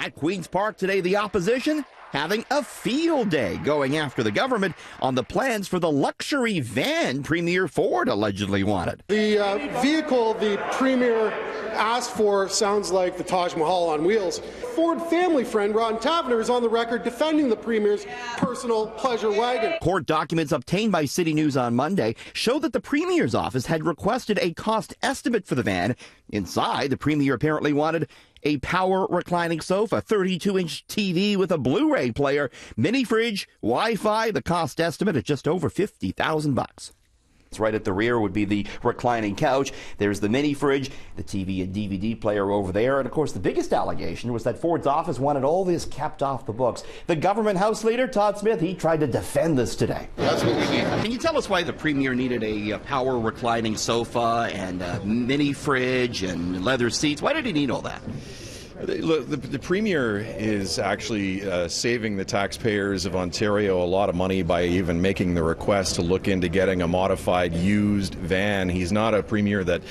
At Queen's Park today, the opposition having a field day, going after the government on the plans for the luxury van Premier Ford allegedly wanted. The vehicle the Premier asked for sounds like the Taj Mahal on wheels. Ford family friend Ron Tavener is on the record defending the Premier's personal pleasure wagon. Court documents obtained by CityNews on Monday show that the Premier's office had requested a cost estimate for the van. Inside, the Premier apparently wanted a power reclining sofa, 32-inch TV with a Blu-ray player, mini fridge, Wi-Fi. The cost estimate at just over $50,000. It's right at the rear would be the reclining couch. There's the mini fridge, the TV and DVD player over there. And of course, the biggest allegation was that Ford's office wanted all this kept off the books. The government House Leader, Todd Smith, he tried to defend this today. That's what we need. Can you tell us why the Premier needed a power reclining sofa and a mini fridge and leather seats? Why did he need all that? Look, the Premier is actually saving the taxpayers of Ontario a lot of money by even making the request to look into getting a modified used van. He's not a Premier that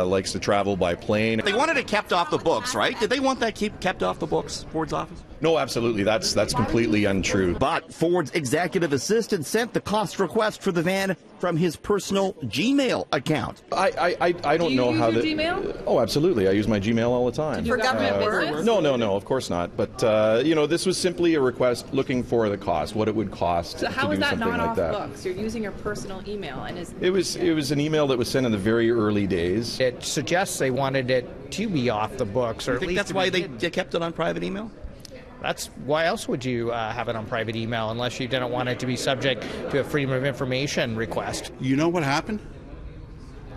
likes to travel by plane. They wanted it kept off the books, right? Did they want that kept off the books, Ford's office? No, absolutely. That's completely untrue. But Ford's executive assistant sent the cost request for the van from his personal Gmail account. I don't know how the Gmail? Oh, absolutely. I use my Gmail all the time. For government business? No, of course not. But this was simply a request looking for the cost, what it would cost to do something like that. So how is that not off the books? You're using your personal email, and it was an email that was sent in the very early days. It suggests they wanted it to be off the books, or you at think least that's why they kept it on private email? That's why else would you have it on private email unless you didn't want it to be subject to a freedom of information request? You know what happened?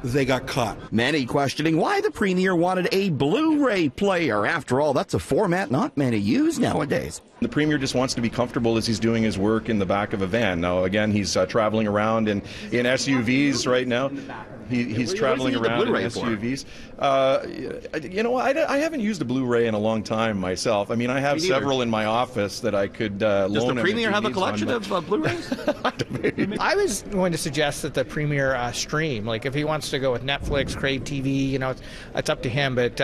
They got caught. Many questioning why the Premier wanted a Blu-ray player. After all, that's a format not many use nowadays. The Premier just wants to be comfortable as he's doing his work in the back of a van. Now, again, he's traveling around in SUVs right now. He's traveling around in SUVs. I haven't used a Blu-ray in a long time myself. I mean, I have several in my office that I could loan. Does the Premier have a collection of Blu-rays? I was going to suggest that the Premier stream. Like, if he wants to go with Netflix, Crave TV, it's up to him. But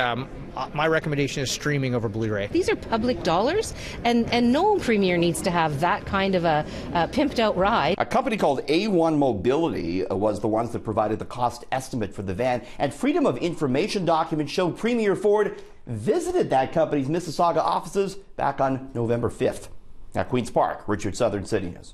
my recommendation is streaming over Blu-ray. These are public dollars, and no Premier needs to have that kind of a pimped out ride. A company called A1 Mobility was the ones that provided the cost estimate for the van, and Freedom of Information documents show Premier Ford visited that company's Mississauga offices back on November 5th. At Queen's Park, Richard Southern, CityNews.